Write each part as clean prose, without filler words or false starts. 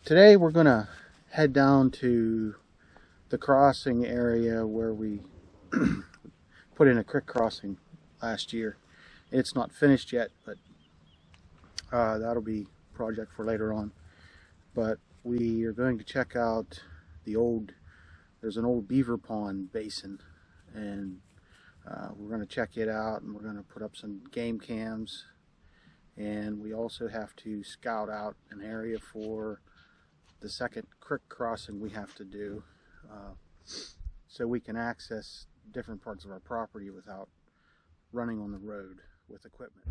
Today we're going to head down to the crossing area where we put in a creek crossing last year. It's not finished yet, but that'll be a project for later on. But we are going to check out there's an old beaver pond basin, and we're going to check it out, and we're going to put up some game cams, and we also have to scout out an area for the second creek crossing we have to do, so we can access different parts of our property without running on the road with equipment.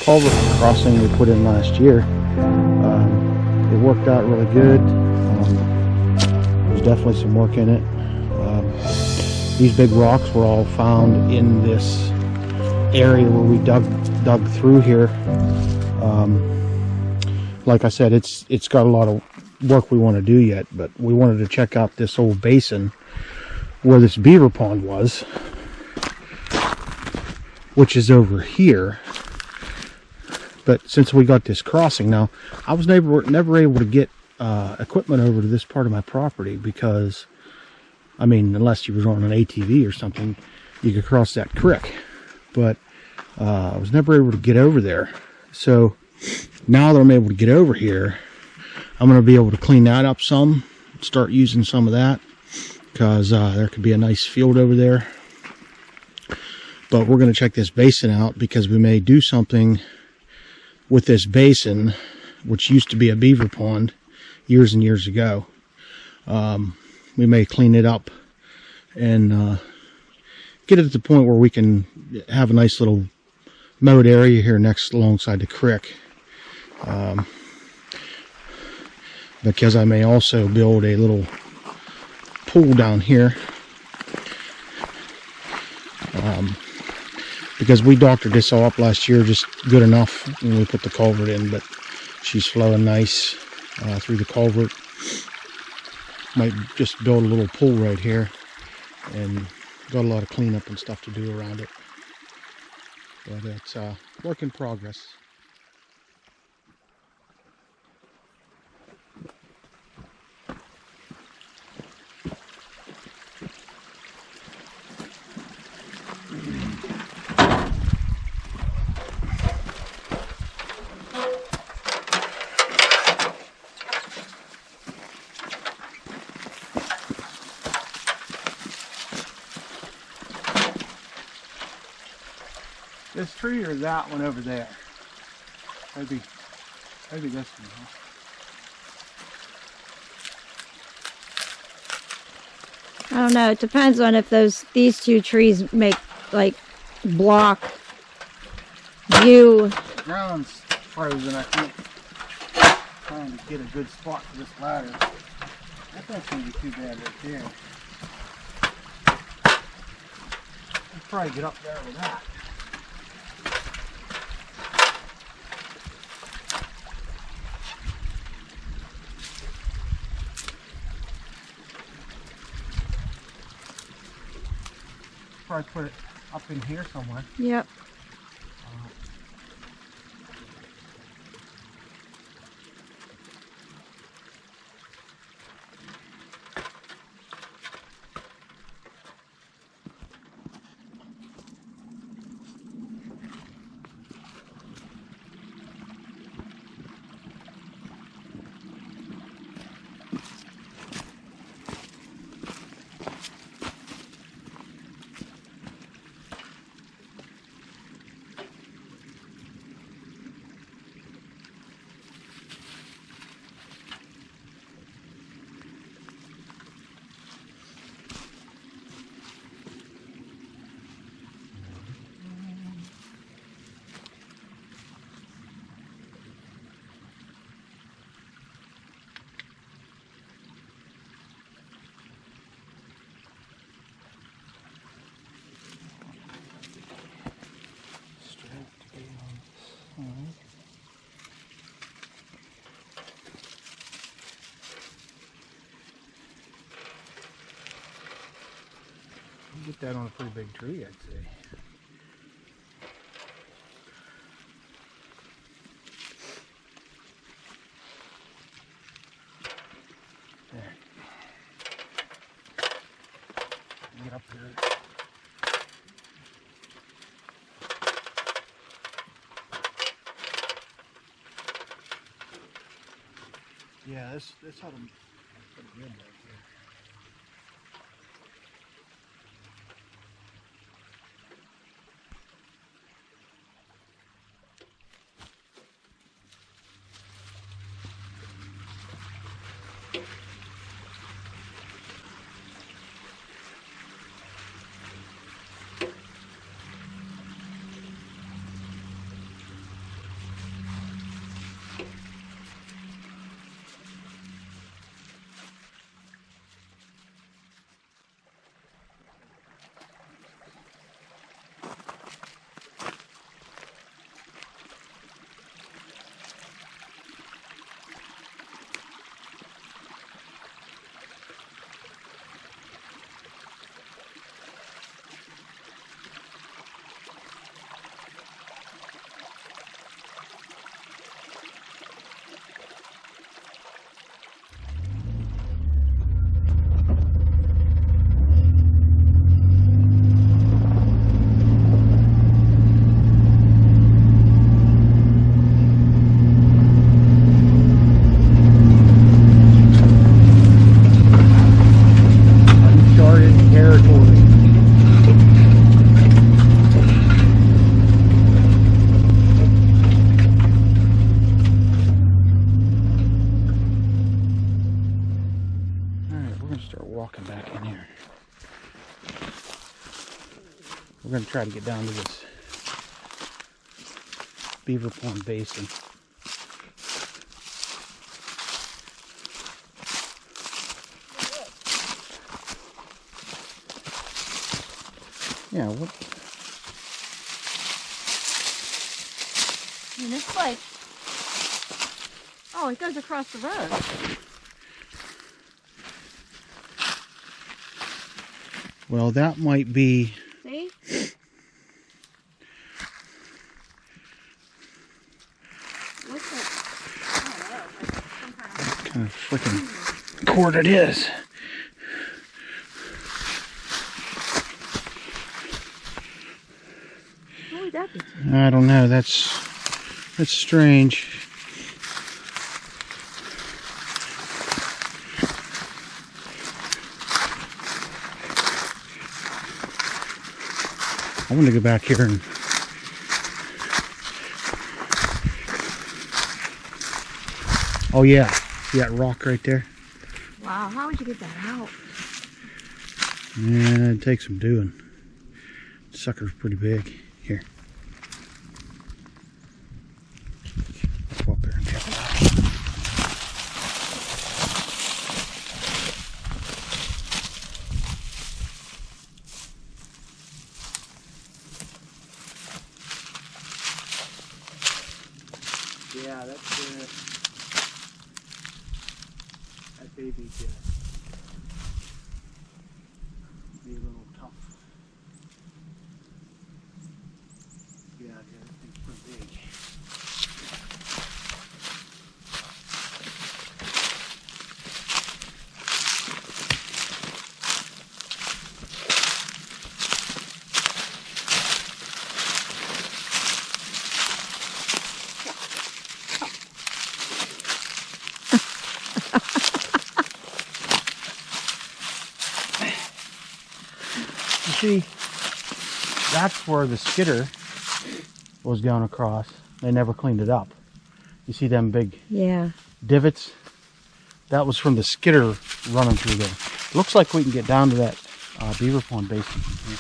culvert crossing we put in last year. It worked out really good. There's definitely some work in it. These big rocks were all found in this area where we dug through here. Like I said, it's got a lot of work we want to do yet, but we wanted to check out this old basin where this beaver pond was, which is over here. But since we got this crossing now, I was never able to get equipment over to this part of my property because, I mean, unless you were on an ATV or something, you could cross that creek. But I was never able to get over there. So now that I'm able to get over here, I'm going to be able to clean that up some, start using some of that, because there could be a nice field over there. But we're going to check this basin out because we may do something with this basin, which used to be a beaver pond years and years ago. We may clean it up and get it to the point where we can have a nice little mowed area here next alongside the creek. Because I may also build a little pool down here. Because we doctored this all up last year just good enough when we put the culvert in, but she's flowing nice through the culvert. Might just build a little pool right here, and got a lot of cleanup and stuff to do around it. But it's work in progress. This tree or that one over there? Maybe this one, huh? I don't know. It depends on if these two trees make block view. The ground's frozen. I can't trying to get a good spot for this ladder. That don't seem to be too bad right there. I'll probably get up there with that. Probably put it up in here somewhere. Yep. Get that on a pretty big tree, I'd say. There. Get up here. Yeah, this ought to be pretty good right here. We're going to try to get down to this Beaver Pond Basin. Yeah, what? And it's like, oh, it goes across the road. Well, that might be. See? Looks like, I don't know, like some kind of What kind of freaking cord it is. What would that be? I don't know. That's strange. I want to go back here and oh yeah, see that rock right there? Wow, how would you get that out? Yeah, it takes some doing. Sucker's pretty big. Here. Let's go up there and check it out. Yeah, that's that baby's be a little tough. Yeah, that thing's pretty big. You see, that's where the skidder was going across. They never cleaned it up. You see them big Yeah. divots? That was from the skidder running through there. Looks like we can get down to that Beaver Pond Basin from here.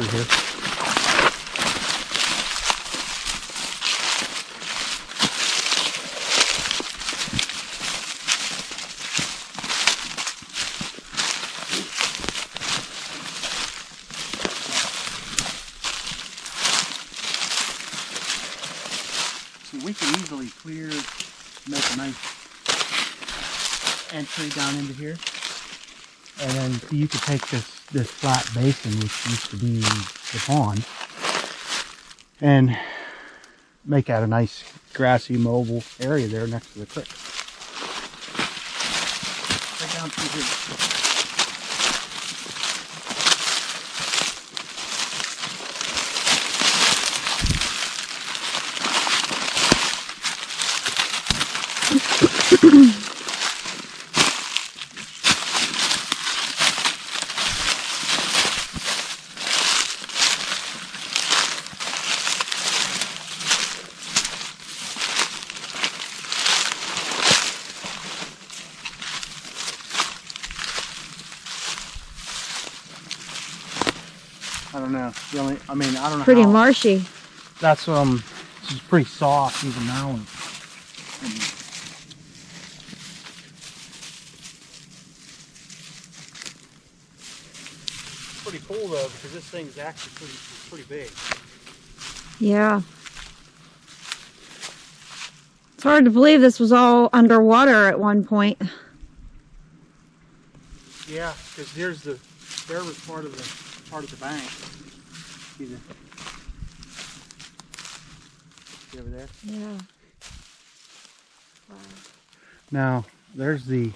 Through here. We can easily make a nice entry down into here. And then you could take this flat basin, which used to be the pond, and make that a nice grassy, mobile area there next to the creek. Right down through here. I don't know. I don't know. Pretty marshy. That's it's pretty soft even now. And pretty cool though, because this thing's actually pretty big. Yeah. It's hard to believe this was all underwater at one point. Yeah, because there was part of the bank. See over there? Yeah. Wow. Now there's the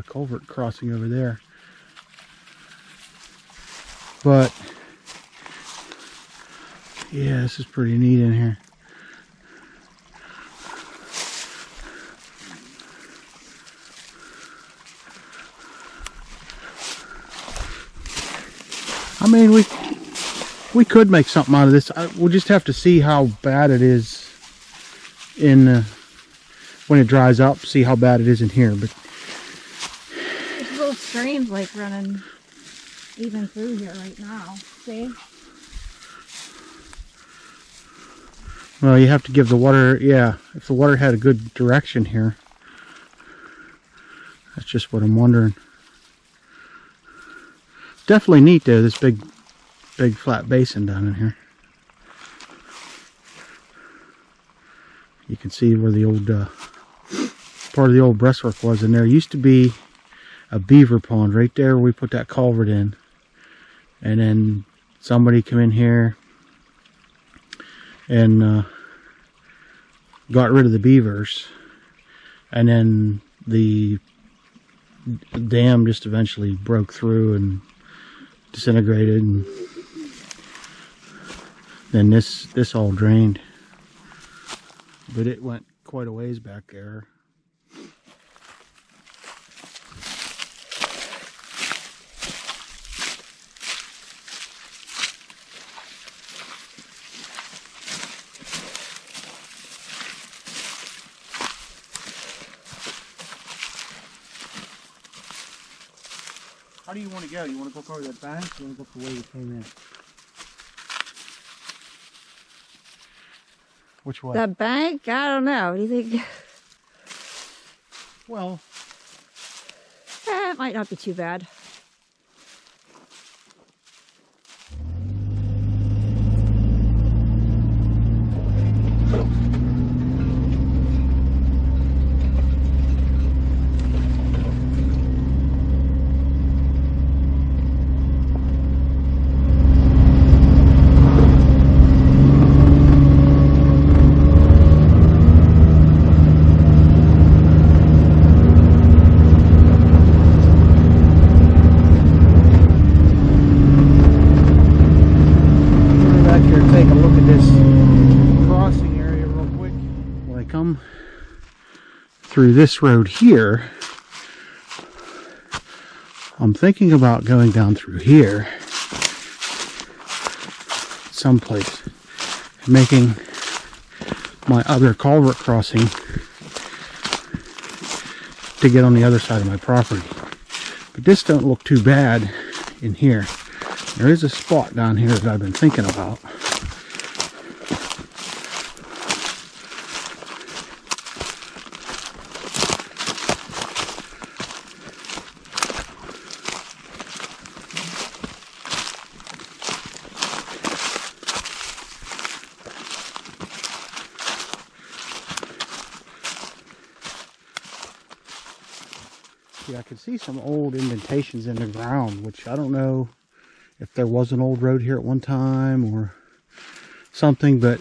culvert crossing over there. But yeah, this is pretty neat in here. I mean, we could make something out of this. We'll just have to see how bad it is when it dries up. See how bad it is in here. But stream's like running even through here right now. See? Well, you have to give the water, yeah, if the water had a good direction here. That's just what I'm wondering. Definitely neat though, this big flat basin down in here. You can see where the old, part of the old breastwork was, and there used to be a beaver pond right there where we put that culvert in. And then somebody come in here and got rid of the beavers, and then the dam just eventually broke through and disintegrated, and then this all drained. But it went quite a ways back there. How do you want to go? You want to go over that bank, or you want to go the way you came in? Which way? The bank? I don't know. What do you think? Well, It might not be too bad. take a look at this crossing area real quick. When I come through this road here, I'm thinking about going down through here someplace, making my other culvert crossing to get on the other side of my property. But this don't look too bad in here. There is a spot down here that I've been thinking about. Yeah, I can see some old indentations in the ground, which I don't know if there was an old road here at one time or something, but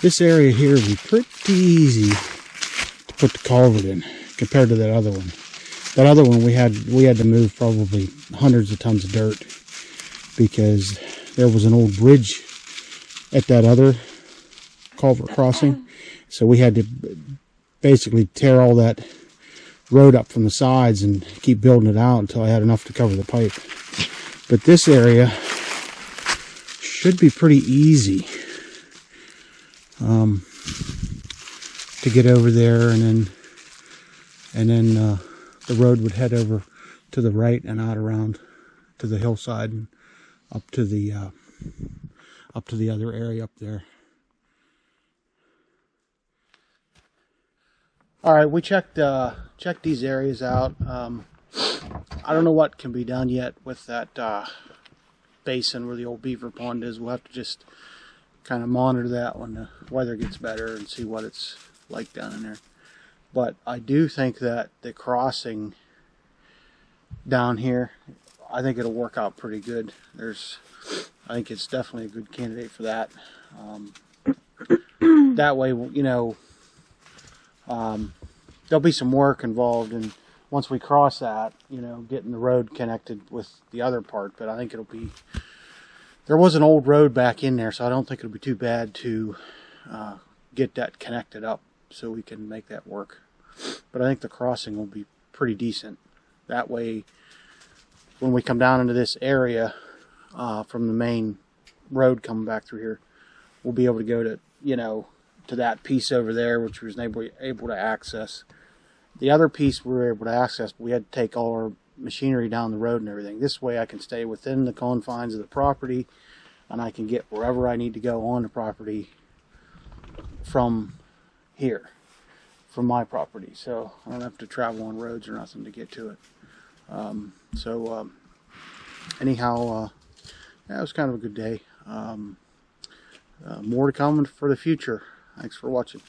this area here would be pretty easy to put the culvert in compared to that other one. That other one we had to move probably hundreds of tons of dirt because there was an old bridge at that other culvert crossing, so we had to basically tear all that road up from the sides and keep building it out until I had enough to cover the pipe. But this area should be pretty easy to get over there, and then the road would head over to the right and out around to the hillside and up to the other area up there. All right, we checked these areas out. I don't know what can be done yet with that basin where the old beaver pond is. We'll have to just kind of monitor that when the weather gets better and see what it's like down in there. But I do think that the crossing down here, I think it'll work out pretty good. I think it's definitely a good candidate for that. That way, you know, there'll be some work involved, and once we cross that, you know, getting the road connected with the other part. But I think there was an old road back in there, so I don't think it'll be too bad to get that connected up so we can make that work. But I think the crossing will be pretty decent. That way, when we come down into this area from the main road coming back through here, we'll be able to go to, you know, to that piece over there, which we was able to access, The other piece we were able to access, but we had to take all our machinery down the road and everything. This way I can stay within the confines of the property, and I can get wherever I need to go on the property from here, from my property. So I don't have to travel on roads or nothing to get to it. Anyhow, yeah, it was kind of a good day. More to come for the future. Thanks for watching.